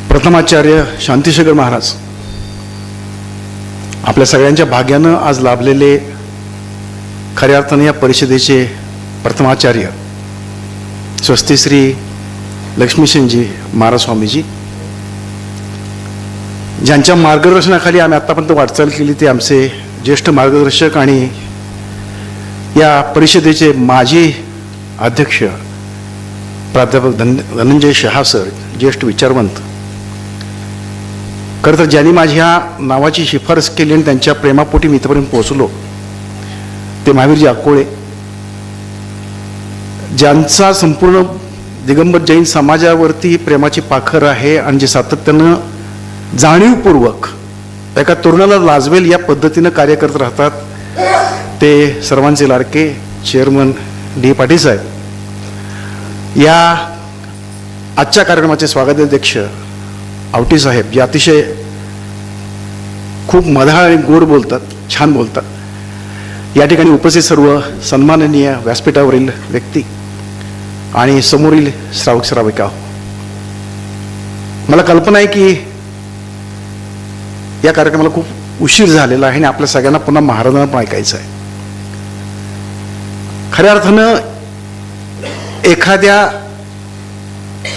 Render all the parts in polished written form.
प्रथमाचार्य शांतीशेखर महाराज आपल्या सगळ्यांच्या भाग्यानं आज लाभलेले खऱ्या अर्थाने या परिषदेचे प्रथमाचार्य स्वस्ती श्री लक्ष्मीसेनजी महाराज स्वामीजी, ज्यांच्या मार्गदर्शनाखाली आम्ही आतापर्यंत वाटचाल केली ते आमचे ज्येष्ठ मार्गदर्शक आणि या परिषदेचे माजी अध्यक्ष प्राध्यापक धनंजय शहा सर, ज्येष्ठ विचारवंत. खरं तर ज्यांनी माझ्या नावाची शिफारस केली आणि त्यांच्या प्रेमापोटी मी इथपर्यंत पोहोचलो ते महावीरजी अकोळे, ज्यांचा संपूर्ण दिगंबर जैन समाजावरती प्रेमाची पाखर आहे आणि जे सातत्यानं जाणीवपूर्वक एका तरुणाला लाजवेल या पद्धतीनं कार्य करत राहतात ते सर्वांचे लाडके चेअरमन डी पाटील साहेब. या आजच्या कार्यक्रमाचे स्वागताध्यक्ष आवटी साहेब, जे अतिशय खूप मधाळ आणि गोड बोलतात, छान बोलतात. या ठिकाणी उपस्थित सर्व सन्माननीय व्यासपीठावरील व्यक्ती आणि समोरील श्रावक श्राविका, मला कल्पना आहे की या कार्यक्रमाला खूप उशीर झालेला आहे आणि आपल्या सगळ्यांना पुन्हा महाराजांना पण ऐकायचं आहे. खऱ्या अर्थानं एखाद्या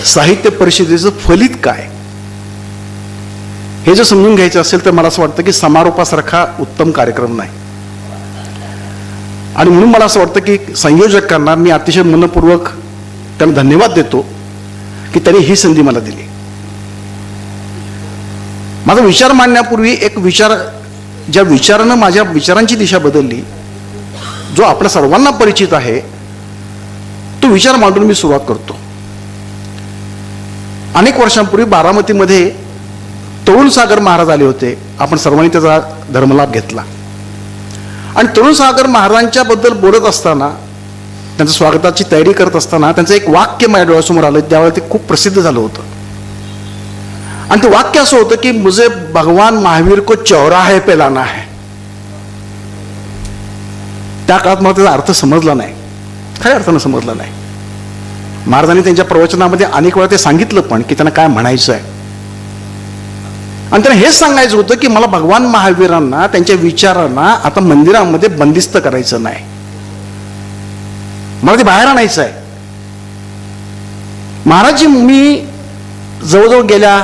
साहित्य परिषदेचं फलित काय हे जर समजून घ्यायचं असेल तर मला असं वाटतं की समारोपासारखा उत्तम कार्यक्रम नाही. आणि म्हणून मला असं वाटतं की संयोजकांना मी अतिशय मनपूर्वक त्यांना धन्यवाद देतो की त्यांनी ही संधी मला दिली. माझा विचार मांडण्यापूर्वी एक विचार, ज्या विचारानं माझ्या विचारांची दिशा बदलली, जो आपल्या सर्वांना परिचित आहे, तो विचार मांडून मी सुरुवात करतो. अनेक वर्षांपूर्वी बारामतीमध्ये तरुण सागर महाराज आले होते. आपण सर्वांनी त्याचा धर्मलाभ घेतला आणि तरुण सागर महाराजांच्या बद्दल बोलत असताना, त्यांच्या स्वागताची तयारी करत असताना त्यांचं एक वाक्य माझ्या डोळ्यासमोर आलं, त्यावेळेला ते खूप प्रसिद्ध झालं होतं. आणि ते वाक्य असं होतं की मुझे भगवान महावीर को चौराहे पे लाना है. त्या काळात मला त्याचा अर्थ समजला नाही, खऱ्या अर्थानं समजला नाही. महाराजांनी त्यांच्या प्रवचनामध्ये अनेक वेळा ते सांगितलं पण की त्यांना काय म्हणायचं आहे. आणि त्यांना हेच सांगायचं होतं की मला भगवान महावीरांना, त्यांच्या विचारांना आता मंदिरामध्ये बंदिस्त करायचं नाही, मला ते बाहेर आणायचं आहे. महाराजजी, मी जवळजवळ गेल्या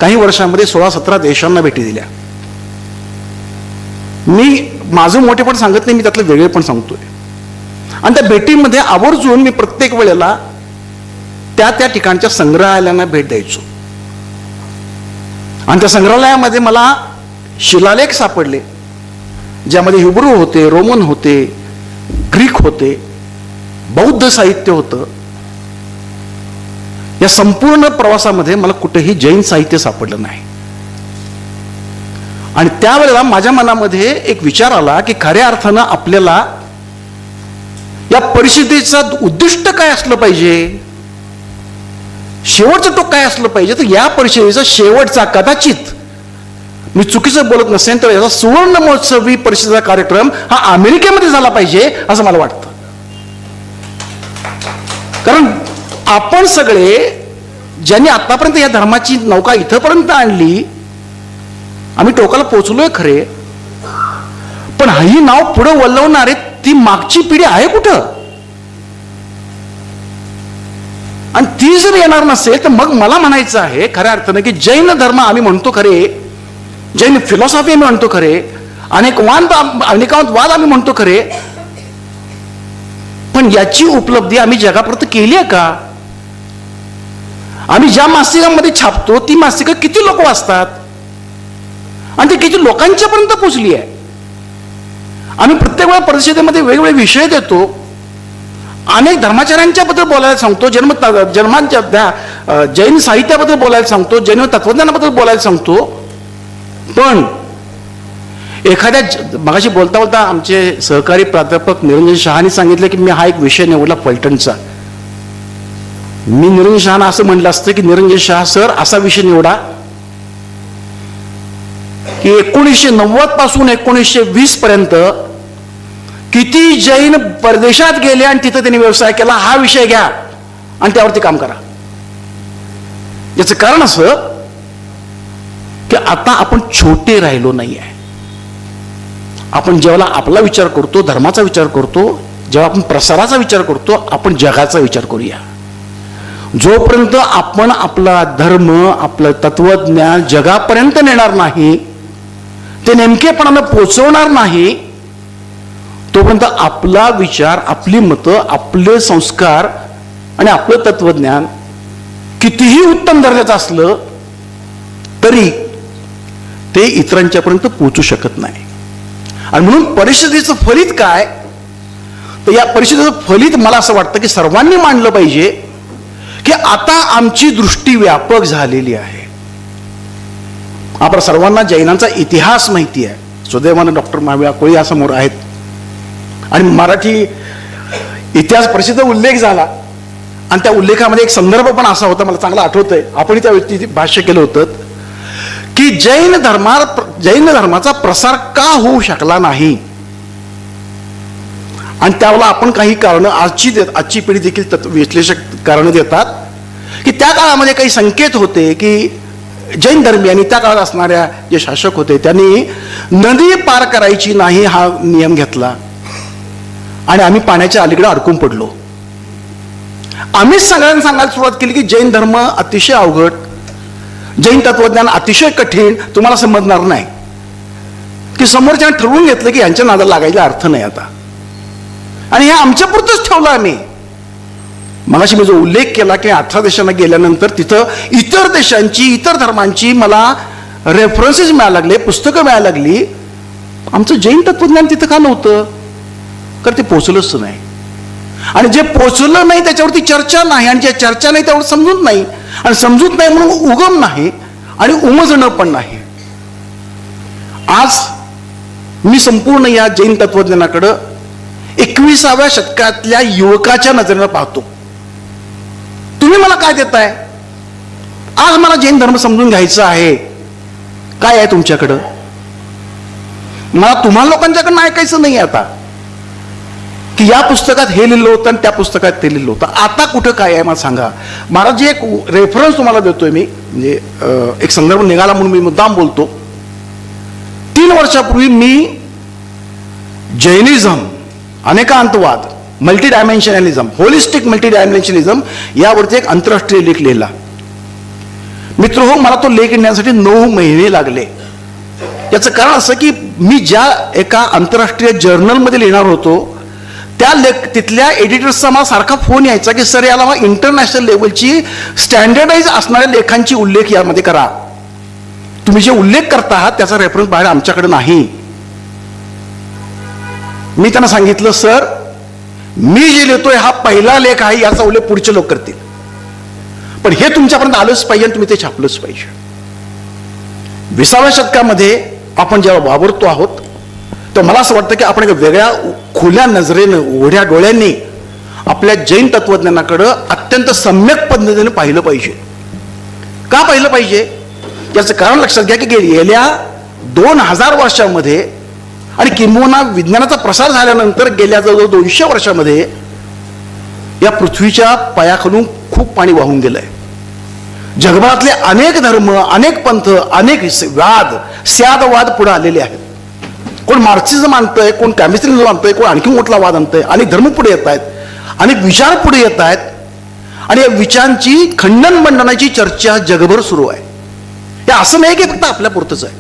काही वर्षांमध्ये 16-17 देशांना भेटी दिल्या. मी माझं मोठेपण सांगत नाही, मी त्यातलं वेगळेपण सांगतोय. आणि त्या भेटीमध्ये आवर्जून मी प्रत्येक वेळेला त्या ठिकाणच्या संग्रहालयांना भेट द्यायचो. आणि त्या संग्रहालयामध्ये मला शिलालेख सापडले, ज्यामध्ये हिब्रू होते, रोमन होते, ग्रीक होते, बौद्ध साहित्य होतं. या संपूर्ण प्रवासामध्ये मला कुठेही जैन साहित्य सापडलं नाही. आणि त्यावेळेला माझ्या मनामध्ये एक विचार आला की खऱ्या अर्थानं आपल्याला या परिषदेचं उद्दिष्ट काय असलं पाहिजे, शेवटचं टोक काय असलं पाहिजे. तर या परिषदेचा शेवटचा, कदाचित मी चुकीचं बोलत नसेल तर याचा सुवर्ण महोत्सवी परिषदेचा कार्यक्रम हा अमेरिकेमध्ये झाला पाहिजे असं मला वाटतं. कारण आपण सगळे ज्यांनी आतापर्यंत या धर्माची नौका इथपर्यंत आणली, आम्ही टोकाला पोहोचलोय खरे, पण ही नाव पुढे वळवणारे ती मागची पिढी आहे कुठं. आणि ती जर येणार नसेल तर मग मला म्हणायचं आहे खऱ्या अर्थानं की जैन धर्म आम्ही म्हणतो खरे, जैन फिलॉसॉफी आम्ही म्हणतो खरे, अनेकवाद आम्ही म्हणतो खरे, पण याची उपलब्धी आम्ही जगापर्यंत केली आहे का. आम्ही ज्या मासिकांमध्ये छापतो ती मासिकं किती लोक वाचतात आणि ती किती लोकांच्यापर्यंत पोचली आहे. आम्ही प्रत्येक वेळा परिषदेमध्ये वेगवेगळे विषय देतो, अनेक धर्माचार्यांच्या बद्दल बोलायला सांगतो, जन्मांच्या जैन साहित्याबद्दल बोलायला सांगतो, जैन तत्वज्ञानाबद्दल बोलायला सांगतो. पण एखाद्या, मगाशी बोलता बोलता आमचे सहकारी प्राध्यापक निरंजन शहानी सांगितलं की मी हा एक विषय निवडला फलटणचा. मी निरंजन शहाना असं म्हटलं असतं की निरंजन शहा सर असा विषय निवडा की 1990 पासून 1920 पर्यंत किती जैन परदेशात गेले आणि तिथं त्यांनी व्यवसाय केला, हा विषय घ्या आणि त्यावरती काम करा. याचं कारण असं की आता आपण छोटे राहिलो नाही आहे. आपण जेव्हा आपला विचार करतो, धर्माचा विचार करतो, जेव्हा आपण प्रसाराचा विचार करतो, आपण जगाचा विचार करूया. जोपर्यंत आपण आपला धर्म, आपलं तत्वज्ञान जगापर्यंत नेणार नाही, ते नेमकेपणानं पोचवणार नाही, तोपर्यंत आपला विचार, आपली मतं, आपले संस्कार आणि आपलं तत्वज्ञान कितीही उत्तम दर्जाचं असलं तरी ते इतरांच्यापर्यंत पोचू शकत नाही. आणि म्हणून परिषदेचं फलित काय, तर या परिषदेचं फलित मला असं वाटतं की सर्वांनी मांडलं पाहिजे की आता आमची दृष्टी व्यापक झालेली आहे. आपल्या सर्वांना जैनांचा इतिहास माहिती आहे. सुदैवानं डॉक्टर महावीर कोळी या समोर आहेत आणि मराठी इतिहास प्रसिद्ध उल्लेख झाला आणि त्या उल्लेखामध्ये एक संदर्भ पण असा होता, मला चांगला आठवतंय, आपण त्या व्यक्ती भाष्य केलं होतं की जैन धर्माचा प्रसार का होऊ शकला नाही. आणि त्यावेळेला आपण काही कारण आजची पिढी देखील विश्लेषक कारण देतात की त्या काळामध्ये काही संकेत होते की जैन धर्मीयांनी, त्या काळात असणाऱ्या जे शासक होते, त्यांनी नदी पार करायची नाही हा नियम घेतला आणि आम्ही पाण्याच्या अलीकडे अडकून पडलो. आम्हीच सगळ्यांना सांगायला सुरुवात केली की जैन धर्म अतिशय अवघड, जैन तत्वज्ञान अतिशय कठीण, तुम्हाला समजणार नाही. की समोरच्याने ठरवून घेतलं की यांच्या नादाला लागायला अर्थ नाही आता, आणि हे आमच्या पुरतंच ठेवलं आम्ही. मगाशी मी जो उल्लेख केला की 18 देशांना गेल्यानंतर तिथं इतर देशांची, इतर धर्मांची मला रेफरन्सेस मिळायला लागले, पुस्तकं मिळायला लागली. आमचं जैन तत्वज्ञान तिथं का नव्हतं, कारण ते पोचलंच नाही. आणि जे पोचलं नाही त्याच्यावरती चर्चा नाही, आणि जे चर्चा नाही त्यावर समजून नाही, आणि समजूत नाही म्हणून उगम नाही आणि उमजणं पण नाही. आज मी संपूर्ण या जैन तत्वज्ञानाकडं 21व्या शतकातल्या युवकाच्या नजरेनं पाहतो. तुम्ही मला काय देताय? आज मला जैन धर्म समजून घ्यायचा आहे, काय आहे तुमच्याकडं? मला तुम्हाला लोकांच्याकडनं ऐकायचं नाही आता की या पुस्तकात हे लिहिलं होतं आणि त्या पुस्तकात ते लिहिलं होतं. आता कुठं काय आहे मला सांगा. मला जे एक रेफरन्स तुम्हाला देतोय मी, म्हणजे एक संदर्भ निघाला म्हणून मी मुद्दाम बोलतो. 3 वर्षापूर्वी मी जैनिझम, अनेकांतवाद, मल्टी डायमेन्शनलिझम, होलिस्टिक मल्टी डायमेन्शनलिझम यावरती एक आंतरराष्ट्रीय लेख लिहिला. मित्र हो, मला तो लेख लिहिण्यासाठी 9 महिने लागले. याचं कारण असं की मी ज्या एका आंतरराष्ट्रीय जर्नलमध्ये लिहिणार होतो त्या तिथल्या एडिटर्सचा मला सारखा फोन यायचा की सर याला इंटरनॅशनल लेवलची स्टँडर्डाइज असणाऱ्या लेखांची उल्लेख यामध्ये करा. तुम्ही जे उल्लेख करता आहात त्याचा रेफरन्स बाहेर आमच्याकडे नाही. मी त्यांना सांगितलं सर, मी जे लिहितोय हा पहिला लेख आहे, याचा उल्लेख पुढचे लोक करतील, पण हे तुमच्यापर्यंत आलंच पाहिजे आणि तुम्ही ते छापलंच पाहिजे. 20व्या शतकामध्ये आपण जेव्हा वावरतो आहोत तर मला असं वाटतं की आपण एक वेगळ्या खुल्या नजरेनं, उघड्या डोळ्यांनी आपल्या जैन तत्वज्ञानाकडं अत्यंत सम्यक पद्धतीने पाहिलं पाहिजे. का पाहिलं पाहिजे याचं कारण लक्षात घ्या की गेल्या 2000 वर्षामध्ये आणि किंबहुना विज्ञानाचा प्रसार झाल्यानंतर गेल्या जवळजवळ 200 वर्षामध्ये या पृथ्वीच्या पायाखालून खूप पाणी वाहून गेलंय. जगभरातले अनेक धर्म, अनेक पंथ, अनेक वाद, स्यादवाद पुढे आलेले आहेत. कोण मार्क्सिझम आणतंय, कोण कॅमिस्ट्रिझम आणतंय, कोण आणखी मोठा वाद आणतंय. अनेक धर्म पुढे येत आहेत, अनेक विचार पुढे येत आहेत, आणि या विचारांची खंडन बंडनाची चर्चा जगभर सुरू आहे. हे असं नाही की फक्त आपल्या पुरतंच आहे,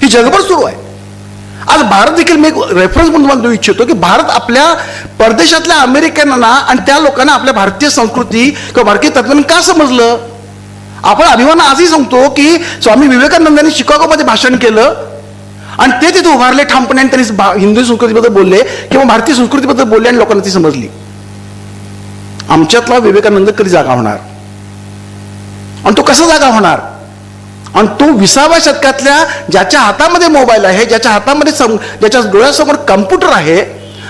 ही जगभर सुरू आहे. आज भारत देखील, मी एक रेफरन्स म्हणून तुम्हाला देऊ इच्छितो की भारत आपल्या परदेशातल्या अमेरिकनांना आणि त्या लोकांना आपल्या भारतीय संस्कृती किंवा भारतीय तत्त्वज्ञान का समजलं. आपण अभिमान आजही सांगतो की स्वामी विवेकानंदांनी शिकागोमध्ये भाषण केलं आणि ते तिथे उभारले ठामपणे आणि त्यांनी हिंदू संस्कृतीबद्दल बोलले किंवा भारतीय संस्कृतीबद्दल बोलले आणि लोकांना ती समजली. आमच्यातला विवेकानंद कधी जागा होणार, आणि तो कसा जागा होणार? आणि तो 20व्या शतकातल्या ज्याच्या हातामध्ये मोबाईल आहे, ज्याच्या हातामध्ये ज्याच्या डोळ्यासमोर कम्प्युटर आहे,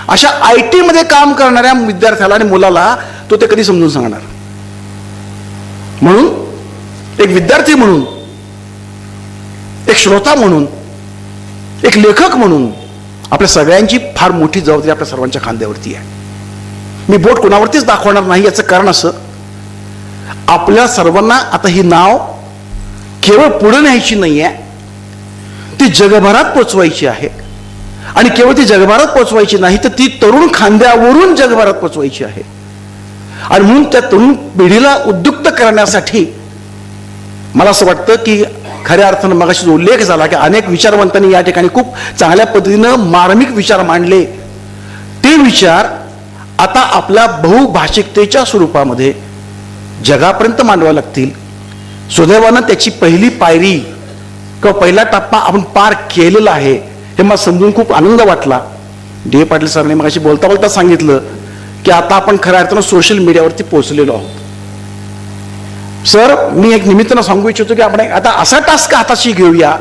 अशा IT मध्ये काम करणाऱ्या विद्यार्थ्याला आणि मुलाला तो ते कधी समजून सांगणार? म्हणून एक विद्यार्थी म्हणून, एक श्रोता म्हणून, एक लेखक म्हणून आपल्या सगळ्यांची फार मोठी जबाबदारी आपल्या सर्वांच्या खांद्यावरती आहे. मी बोट कोणावरतीच दाखवणार नाही. याचं कारण असं, आपल्या सर्वांना आता ही नाव केवळ पुढे न्यायची नाहीये, ती जगभरात पोचवायची आहे. आणि केवळ ती जगभरात पोचवायची नाही तर ती तरुण खांद्यावरून जगभरात पोचवायची आहे. आणि म्हणून त्या तरुण पिढीला उद्युक्त करण्यासाठी मला असं वाटतं की खऱ्या अर्थानं मगाशी जो उल्लेख झाला की अनेक विचारवंतांनी या ठिकाणी खूप चांगल्या पद्धतीनं मार्मिक विचार मांडले. ते विचार आता आपल्या बहुभाषिकतेच्या स्वरूपामध्ये जगापर्यंत मांडवावे लागतील. सुदैवानं त्याची पहिली पायरी किंवा पहिला टप्पा आपण पार केलेला आहे हे मला समजून खूप आनंद वाटला. डी. पाटील सरांनी मगाशी बोलता बोलता सांगितलं की आता आपण खऱ्या अर्थानं सोशल मीडियावरती पोहोचलेलो आहोत. सर, मी एक निमित्तानं सांगू इच्छितो की आपण आता असा टास्क हाताशी घेऊया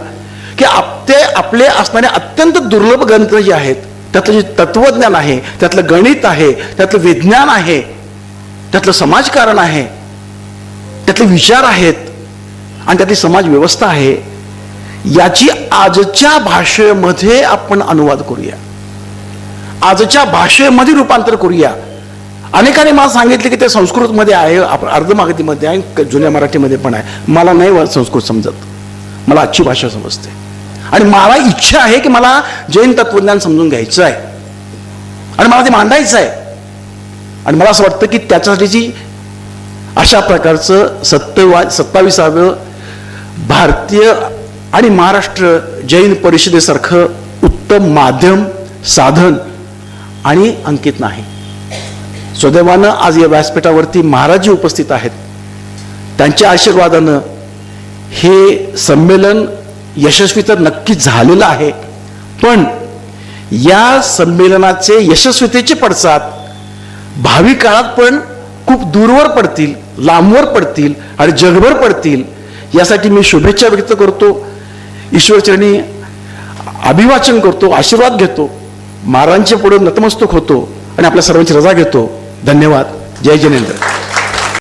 की आपले असणारे अत्यंत दुर्लभ ग्रंथ जे आहेत, त्यातलं जे तत्वज्ञान आहे, त्यातलं गणित आहे, त्यातलं विज्ञान आहे, त्यातलं समाजकारण आहे, त्यातले विचार आहेत आणि त्यातली समाज व्यवस्था आहे, याची आजच्या भाषेमध्ये आपण अनुवाद करूया, आजच्या भाषेमध्ये रूपांतर करूया. अनेकांनी मला सांगितले की ते संस्कृतमध्ये आहे, अर्धमागधीमध्ये आहे, जुन्या मराठीमध्ये पण आहे. मला नाही संस्कृत समजत, मला आजची भाषा समजते. आणि मला इच्छा आहे की मला जैन तत्वज्ञान समजून घ्यायचं आहे आणि मला ते मांडायचं आहे. आणि मला असं वाटतं की त्याच्यासाठीची अशा प्रकारचं 27व्या भारतीय आणि महाराष्ट्र जैन परिषदेसारखं उत्तम माध्यम, साधन आणि अंकित नाही. सुदैवानं आज या व्यासपीठावरती महाराजजी उपस्थित आहेत. त्यांच्या आशीर्वादानं हे संमेलन यशस्वी तर नक्कीच झालेलं आहे, पण या संमेलनाचे यशस्वीतेचे पडसाद भावी काळात पण खूप दूरवर पडतील, लांबवर पडतील आणि जगभर पडतील यासाठी मी शुभेच्छा व्यक्त करतो. ईश्वरचरणी अभिवाचन करतो, आशीर्वाद घेतो, महाराजांच्या पुढे नतमस्तक होतो आणि आपल्या सर्वांची रजा घेतो. धन्यवाद. जय जिनेंद्र.